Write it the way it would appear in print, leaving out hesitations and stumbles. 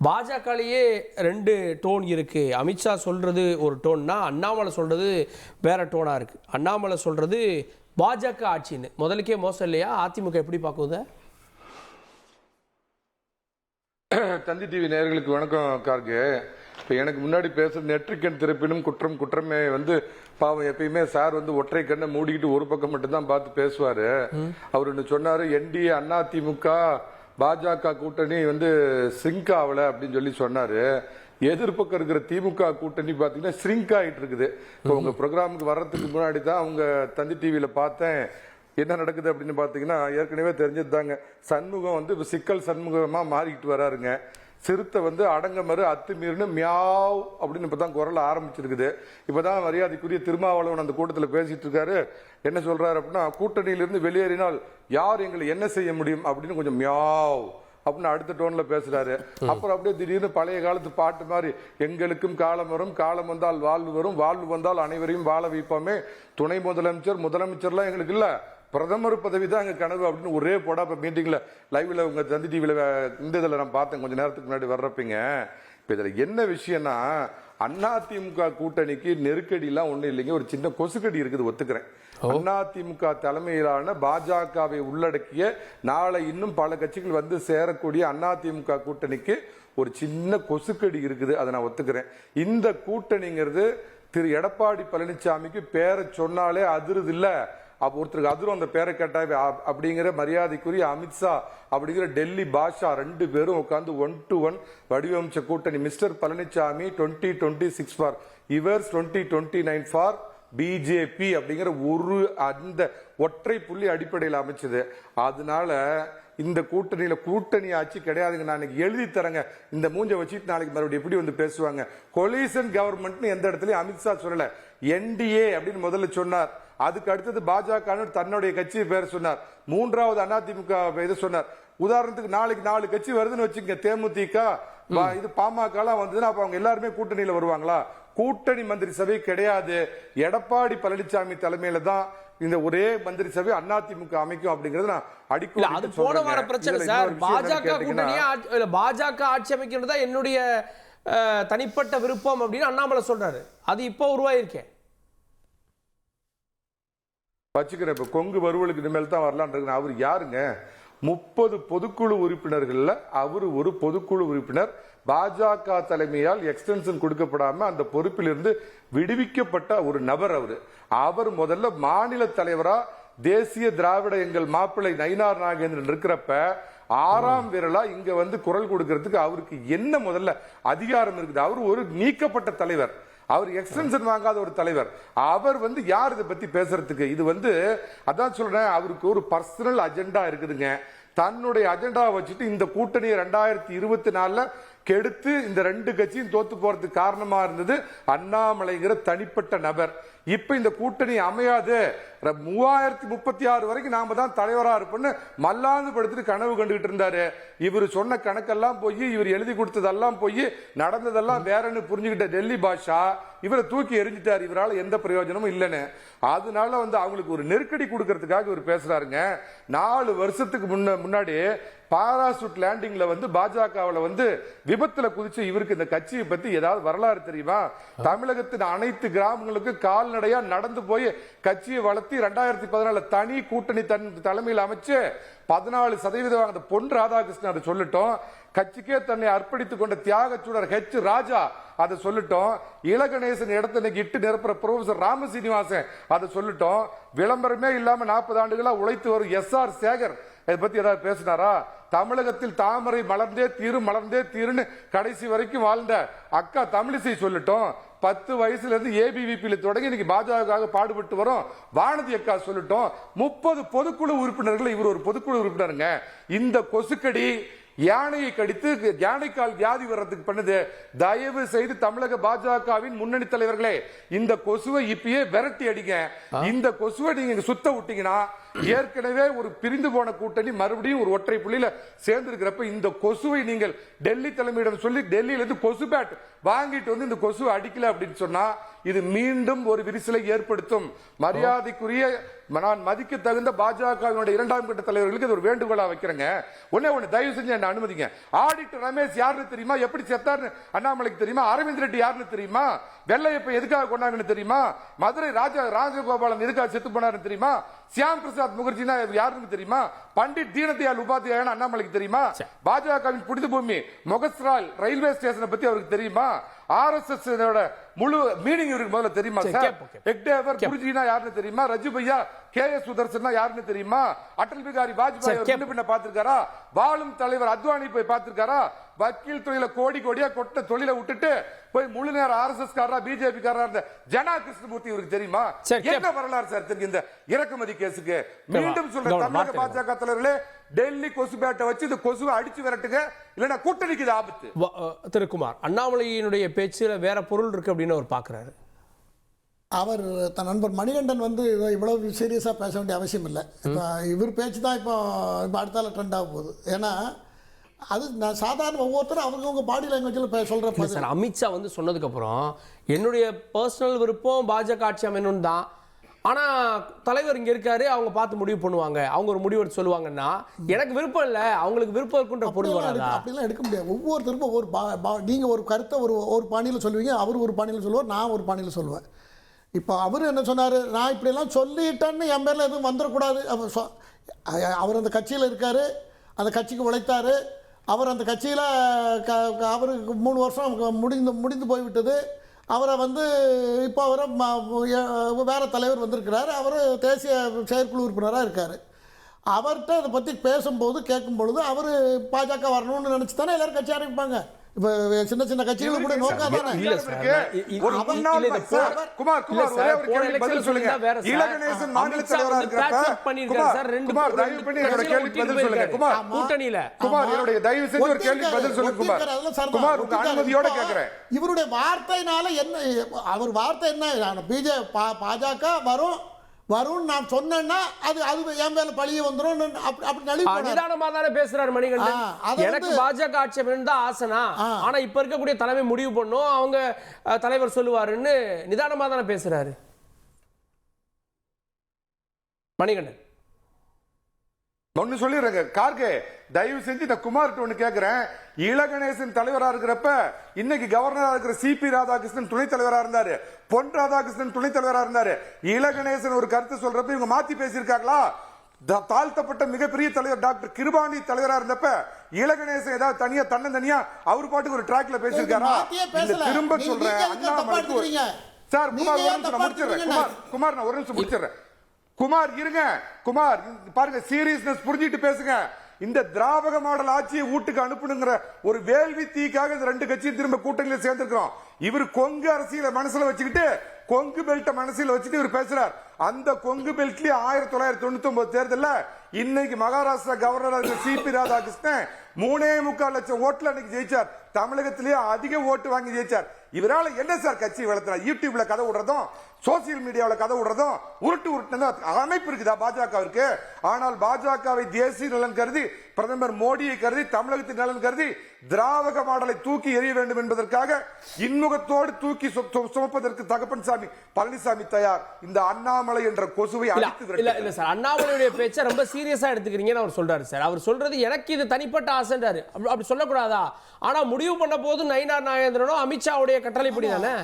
பாஜகலேயே ரெண்டு டோன் இருக்கு. அமித்ஷா சொல்றது ஒரு டோன்னா, அண்ணாமலை சொல்றது வேற டோனா இருக்கு. அண்ணாமலை சொல்றது பாஜக ஆட்சின்னு. முதலுக்கே மோசம் இல்லையா? அதிமுக எப்படி பார்க்குது? தந்தி டிவி நேயர்களுக்கு வணக்கம். கார்கே, இப்போ எனக்கு முன்னாடி பேசுறது நெற்றிக்கண் திறப்பினும் குற்றம் குற்றமே பாவம் எப்பயுமே சார் ஒற்றை கண்ணை மூடிக்கிட்டு ஒரு பக்கம் மட்டும்தான் பார்த்து பேசுவாரு. அவர் ஒன்று சொன்னாரு, என்டிஏ அதிமுக பாஜக கூட்டணி சிங்க் ஆகல அப்படின்னு சொல்லி சொன்னாரு. எதிர்பக்கம் இருக்கிற திமுக கூட்டணி பாத்தீங்கன்னா ஸ்ரிங்க் ஆகிட்டு இருக்குது. இப்போ உங்க ப்ரோக்ராமுக்கு வர்றதுக்கு முன்னாடி தான் அவங்க தந்தி டிவியில பார்த்தேன் என்ன நடக்குது அப்படின்னு பாத்தீங்கன்னா, ஏற்கனவே தெரிஞ்சது தாங்க. சண்முகம் சிக்கல் சண்முகமா மாறிக்கிட்டு வராருங்க. சிறுத்தை அடங்க மறு அத்துமீறினு மியாவ் அப்படின்னு இப்பதான் குரல் ஆரம்பிச்சிருக்குது. இப்பதான் மரியாதைக்குரிய திருமாவளவன் அந்த கூட்டத்தில் பேசிட்டு இருக்காரு. என்ன சொல்றாரு அப்படின்னா, கூட்டணியிலிருந்து வெளியேறினால் யார் எங்களை என்ன செய்ய முடியும் அப்படின்னு கொஞ்சம் மியாவ் அப்படின்னு அடுத்த டோன்ல பேசுறாரு. அப்புறம் அப்படியே திடீர்னு பழைய காலத்து பாட்டு மாதிரி, எங்களுக்கும் காலம் வரும், காலம் வந்தால் வாழ்வு வரும், வாழ்வு வந்தால் அனைவரையும் வாழ வைப்போமே, துணை முதலமைச்சர் முதலமைச்சர்லாம் எங்களுக்கு இல்ல, பிரதமர் பதவி தான் எங்க கனவு அப்படின்னு ஒரே போடா. இப்ப மீட்டிங்ல லைவ்ல உங்க தந்தி டிவில இந்த இதுல நான் பார்த்தேன் கொஞ்ச நேரத்துக்கு முன்னாடி வர்றப்பீங்க. இப்ப இதுல என்ன விஷயம்னா, அதிமுக கூட்டணிக்கு நெருக்கடி எல்லாம் ஒண்ணு இல்லைங்க, ஒரு சின்ன கொசுக்கடி இருக்குது, ஒத்துக்கிறேன். அதிமுக தலைமையிலான பாஜகவை உள்ளடக்கிய நாளை இன்னும் பல கட்சிகள் சேரக்கூடிய அதிமுக கூட்டணிக்கு ஒரு சின்ன கொசுக்கடி இருக்குது, அதை நான் ஒத்துக்கிறேன். இந்த கூட்டணிங்கிறது திரு எடப்பாடி பழனிசாமிக்கு பேரை சொன்னாலே அதிருது இல்ல, அப்ப ஒருத்தருக்கு அதிரும் அந்த பேரை கேட்டா அப்படிங்கிற மரியாதைக்குரிய அமித்ஷா அப்படிங்கிற டெல்லி பாஷா ரெண்டு பேரும் உட்கார்ந்து 1-to-1 வடிவமைச்ச கூட்டணி. Mister Palaniswami 2026 for இவர்ஸ், 2029 for BJP அப்படிங்கிற ஒரு அந்த ஒற்றை புள்ளி அடிப்படையில் அமைச்சது. அதனால இந்த கூட்டணியில கூட்டணி ஆட்சி கிடையாதுங்க. நான் எழுதி தரேங்க, இந்த மூஞ்ச வச்சுட்டு நாளைக்கு மறுபடியும் எப்படி பேசுவாங்க. கொலிஷன் கவர்மெண்ட் எந்த இடத்துலயும் அமித்ஷா சொல்லல, என்டிஏ அப்படின்னு முதல்ல சொன்னார். அதுக்கு அடுத்தது பாஜக தன்னுடைய கட்சி பேர் சொன்னார். மூன்றாவது அதிமுக இதை சொன்னார். உதாரணத்துக்கு நாளைக்கு 4 கட்சி வருதுன்னு வச்சுங்க, தேமுதிக இது பாமக எல்லாம் வந்ததுன்னா அப்ப அவங்க எல்லாருமே கூட்டணியில வருவாங்களா? கூட்டணி மந்திரி சபை கிடையாது. எடப்பாடி பழனிசாமி தலைமையில தான் இந்த ஒரே மந்திரி சபை அதிமுக அமைக்கும் அப்படிங்கிறது நான் அடிக்கடி. அது போன வார பிரச்சனை சார். பாஜக கூட்டணியா பாஜக ஆட்சி அமைக்கிறது தான் என்னுடைய தனிப்பட்ட விருப்பம் அப்படின்னு அண்ணாமலை சொல்றாரு. அது இப்போ உருவாயிருக்கேன் வச்சுக்கிறேன். இப்ப கொங்கு வருவலுக்கு இனிமேல் தான் வரலான். அவர் யாருங்க? 30 பொதுக்குழு உறுப்பினர்கள்ல அவர் ஒரு பொதுக்குழு உறுப்பினர். பாஜக தலைமையால் எக்ஸ்டென்ஷன் கொடுக்கப்படாம அந்த பொறுப்பிலிருந்து விடுவிக்கப்பட்ட ஒரு நபர். அவர் முதல்ல மாநில தலைவரா தேசிய திராவிட எங்கள் மாப்பிள்ளை நயினார் நாகேந்திரன் இருக்கிறப்ப 6ஆம் விரலா இங்க குரல் கொடுக்கறதுக்கு அவருக்கு என்ன முதல்ல அதிகாரம் இருக்குது? அவர் ஒரு நீக்கப்பட்ட தலைவர், அவர் எக்ஸ்டென்ஷன் வாங்காத ஒரு தலைவர். அவர் யார் இதை பத்தி பேசுறதுக்கு? இது அதான் சொல்றேன், அவருக்கு ஒரு பர்சனல் அஜெண்டா இருக்குதுங்க. தன்னுடைய அஜெண்டா வச்சுட்டு இந்த கூட்டணியை 2024 கெடுத்து இந்த 2 கட்சியும் தோத்து போறதுக்கு காரணமா இருந்தது அண்ணாமலைங்கிற தனிப்பட்ட நபர். இப்ப இந்த கூட்டணி அமையாது, 3036 வரைக்கும் நாம தான் தலைவரா இருப்போம்னு மல்லாந்து படுத்துட்டு கனவு கண்டுகிட்டு இருந்தாரு. இவர் சொன்ன கணக்கெல்லாம் போய், இவர் எழுதி கொடுத்ததெல்லாம் போய், நடந்ததெல்லாம் வேறன்னு புரிஞ்சுக்கிட்ட டெல்லி பாஷா இவரை தூக்கி எரிஞ்சிட்டார். இவரால் எந்த பிரயோஜனமும் இல்லைன்னு. அதனால அவங்களுக்கு ஒரு நெருக்கடி கொடுக்கறதுக்காக இவர் பேசுறாருங்க. 4 வருஷத்துக்கு முன்னாடி பாராசூட் லேண்டிங்ல பாஜகவில் விபத்துல குதிச்சு இவருக்கு இந்த கட்சியை பத்தி ஏதாவது வரலாறு தெரியுமா? தமிழகத்தின் அனைத்து கிராமங்களுக்கு கால்நடையா நடந்து போய் கட்சியை வளர்த்தி 2014 தனி கூட்டணி தன் தலைமையில் அமைச்சு 14% வாங்க பொன் ராதாகிருஷ்ணன் அதை சொல்லட்டும். கட்சிக்கே தன்னை அர்ப்பணித்துக் கொண்ட தியாக சூடர் ஹெச் ராஜா அதை சொல்லட்டும். இளகணேசன் இடத்தை இட்டு நிரப்புற ப்ரொஃபசர் ராமசீனிவாசன் அதை சொல்லட்டும். விளம்பரமே இல்லாம 40 ஆண்டுகளா உழைத்து வரும் SR சேகர் இதை பத்தி ஏதாவது பேசினாரா? தமிழகத்தில் தாமரை மலர்ந்தே தீருன்னு கடைசி வரைக்கும் வாழ்ந்த அக்கா தமிழிசை சொல்லட்டும். 10 வயசுல இருந்து ஏபிவிபியில் தொடங்கி இன்னைக்கு பாஜக பாடுபட்டு வரும் வானதி அக்கா சொல்லட்டும். 30 பொதுக்குழு உறுப்பினர்கள், இவர் ஒரு பொதுக்குழு உறுப்பினருங்க. இந்த கொசுக்கடி யானையை கடித்து யானைக்கால் வியாதி வர்றதுக்கு பண்ணுது. தயவு செய்து தமிழக பாஜகவின் முன்னணி தலைவர்களே, இந்த கொசுவை இப்பயே விரட்டி அடிங்க. இந்த கொசுவை நீங்க சுத்த விட்டீங்கன்னா ஏற்கனவே ஒரு பிரிந்து போன கூட்டணி மறுபடியும் ஒரு ஒற்றை புள்ளியில சேர்ந்து இருக்கிறப்ப இந்த கொசுவை நீங்கள் டெல்லி தலைமையிடம் சொல்லி டெல்லியில இருந்து கொசு பேட் வாங்கிட்டு வந்து இந்த கொசுவை அடிக்கல அப்படின்னு சொன்னா இது மீண்டும் ஒரு விரிசலை ஏற்படுத்தும். மரியாதைக்குரிய நான் மதிக்க தகுந்த பாஜகவினுடைய இரண்டாம் கட்ட தலைவர்களுக்கு ஒரு வேண்டுகோளா வைக்கிறேங்க. ஒண்ணு தயவு செஞ்சு என்ன அனுமதிங்க. ஆடிட்டர் ரமேஷ் யாருன்னு தெரியுமா? எப்படி செத்தார்னு அண்ணாமலைக்கு தெரியுமா? அரவிந்த் ரெட்டி யாருன்னு தெரியுமா? வெள்ளையப்ப எதுக்காக கொண்டாங்கன்னு தெரியுமா? மதுரை ராஜகோபாலன் எதுக்காக செத்து போனாருன்னு தெரியுமா? சியாம் பிரசாத் முகர்ஜினா யாருன்னு தெரியுமா? பண்டிட் தீனதயாள் உபாத்யாயன்னு அண்ணாமலைக்கு தெரியுமா? பாஜகவின் புனித பூமி மொகஸ்ரால் ரயில்வே ஸ்டேஷனை பத்தி அவருக்கு தெரியுமா? ஆர்எஸ்எஸ் முழு மீனிங் இவருக்கு முதல்ல தெரியுமா சார்? ஹெக்டேவர் குருஜினா யாருன்னு தெரியுமா? ரஜு பையா KS சுதர்சனா யாருன்னு தெரியுமா? அடல் பிகாரி வாஜ்பாய் பின்ன பாத்திருக்காரா? வாழும் தலைவர் அத்வானி போய் பாத்திருக்காரா? வக்கீல் தொழில கோடியா கொட்ட தொழில விட்டுட்டு போய் முழு நேர RSS காரரா பிஜேபி காரரா இருந்த ஜனா கிருஷ்ணமூர்த்தி இவருக்கு தெரியுமா? என்ன வரலாறு சார் தெரியும் இந்த இறக்குமதி கேஸுக்கு? மீண்டும் சொல்ற தமிழக பாஜக தலைவர்களே, டெல்லி கொசு பேட்டை வச்சு இந்த கொசுவை அடிச்சு விரட்டுங்க, இல்லனா கூட்டணிக்கு இது ஆபத்து. திருக்குமார், அண்ணாமலையினுடைய பேச்சுல வேற பொருள் இருக்கு அப்படின்னு அவர் பாக்குறாரு. அவர் தன் நண்பர் மணிகண்டன் வந்து இவ்வளவு சீரியஸாக பேச வேண்டிய அவசியம் இல்லை. இப்போ இவர் பேச்சு தான் இப்போ அடுத்தால ட்ரெண்ட் ஆக போகுது. ஏன்னா அது நான் சாதாரண ஒவ்வொருத்தரும் அவங்கவுங்க பாடி லாங்குவேஜில் சொல்கிற சார். அமித்ஷா வந்து சொன்னதுக்கப்புறம் என்னுடைய பர்சனல் விருப்பம் பாஜக ஆட்சி அமையணும் தான், ஆனால் தலைவர் இங்கே இருக்காரு, அவங்க பார்த்து முடிவு பண்ணுவாங்க, அவங்க ஒரு முடிவு எடுத்து சொல்லுவாங்கன்னா எனக்கு விருப்பம் இல்லை, அவங்களுக்கு விருப்பம் இருக்குன்ற பொருள் வராதா? அப்படிலாம் எடுக்க முடியாது. ஒவ்வொருத்தருக்கும் ஒரு நீங்கள் ஒரு கருத்தை ஒரு பாணியில் சொல்லுவீங்க, அவர் ஒரு பாணியில் சொல்லுவார், நான் ஒரு பாணியில் சொல்லுவேன். இப்போ அவர் என்ன சொன்னார், நான் இப்படியெல்லாம் சொல்லிட்டேன்னு என் பேரில் எதுவும் வந்துடக்கூடாது. அவர் அந்த கட்சியில் இருக்கார், அந்த கட்சிக்கு உழைத்தார், அவர் அந்த கட்சியில் அவருக்கு 3 வருஷம் முடிந்து போய்விட்டது. அவரை வந்து இப்போ அவரை வேறு தலைவர் வந்திருக்கிறார், அவர் தேசிய செயற்குழு உறுப்பினராக இருக்கார். அவர்கிட்ட அதை பற்றி பேசும்போது கேட்கும் பொழுது அவர் பாஜக வரணும்னு நினச்சி தானே எல்லோரும் கட்சி ஆரம்பிப்பாங்க. இப்போ சின்ன சின்ன கட்சிகள் கூட நோக்காதானே. இவருடைய வார்த்தையினால என்ன, அவர் வார்த்தை என்ன, பாஜக வரும் நான் சொன்னேன்னா அது என் மேல பழிய வந்துரும். நிதானமா தானே பேசுறாரு மணிகண்டன். எனக்கு பாஜக ஆட்சி தான் ஆசைனா, ஆனா இப்ப இருக்கக்கூடிய தலைமை முடிவு பண்ணும், அவங்க தலைவர் சொல்லுவாருன்னு நிதானமா தானே பேசுறாரு மணிகண்டன். ஒன்னு சொல்லிடுறேங்க கார்கே, தயவு செஞ்சு இந்த குமார்கிட்ட ஒண்ணு கேட்கிறேன். இளகணேசன் தலைவரா இருக்கிறப்ப இன்னைக்கு கவர்னரா இருக்கிற CP ராதாகிருஷ்ணன் துணைத் தலைவரா இருந்தாரு, பொன் ராதாகிருஷ்ணன் துணைத் தலைவரா இருந்தாரு. இளகணேசன் ஒரு கருத்து சொல்றப்ப இவங்க மாத்தி பேசியிருக்காங்களா? தாழ்த்தப்பட்ட மிகப்பெரிய தலைவர் டாக்டர் கிருபானி தலைவரா இருந்தப்ப இளகணேசன் ஏதாவது தனியா அவர் பாட்டுக்கு ஒரு ட்ராக்ல பேசியிருக்காரா? திரும்ப சொல்றேன், அண்ணாமலைக்கு சார் குமார் ஒரு நிமிஷம் முடிச்சிடுறேன். குமார் நான் ஒரு நிமிஷம் முடிச்சிடுறேன். குமார் இருங்க, குமார் பாருங்க, சீரியஸ்னஸ் புரிஞ்சிட்டு பேசுங்க. இந்த திராவிட மாடல் ஆட்சியை வீட்டுக்கு அனுப்பணுங்கிற ஒரு வேள்வி தீக்காக இந்த 2 கட்சியும் திரும்ப கூட்டணியில சேர்ந்திருக்கிறோம். இவர் கொங்கு அரசியல மனசுல வச்சுக்கிட்டு, கொங்கு பெல்ட் மனசுல வச்சுட்டு இவர் பேசுறார். அந்த கொங்கு பெல்ட்லயே 1999 தேர்தல்ல இன்னைக்கு மகாராஷ்டிரா கவர்னர் CP ராதாகிருஷ்ணன் 3.25 லட்சம் ஓட்டுல அன்னைக்கு ஜெயிச்சார். தமிழகத்திலேயே அதிக ஓட்டு வாங்கி ஜெயிச்சார். இவரால என்ன சார் கட்சி வளர்த்துறாரு? யூடியூப்ல கதை விடுறதும், சோசியல் மீடியாவில் கதை விடுறதும், உருட்டு அமைப்பு இருக்குதா பாஜகவிற்கு? ஆனால் பாஜகவை தேசிய நலன் கருதி, பிரதமர் மோடியை கருதி, தமிழகத்தின் நலன் கருதி திராவிட மாடலை தூக்கி எறிய வேண்டும் என்பதற்காக இன்முகத்தோடு தூக்கி சுமப்பதற்கு தகப்பன் சாமி பழனிசாமி தயார். இந்த அண்ணாமலை என்ற கொசுவை அழித்து இல்ல சார், அண்ணாமலையுடைய பேச்சை ரொம்ப சீரியஸா எடுத்துக்கிறீங்கன்னு அவர் சொல்றாரு சார். அவர் சொல்றது எனக்கு இது தனிப்பட்ட ஆசைன்றாரு. அப்படி சொல்லக்கூடாதா? ஆனா முடிவு பண்ண போது நயினார் நாகேந்திரனோ அமித்ஷாவுடைய கட்டளைப்படி தானே.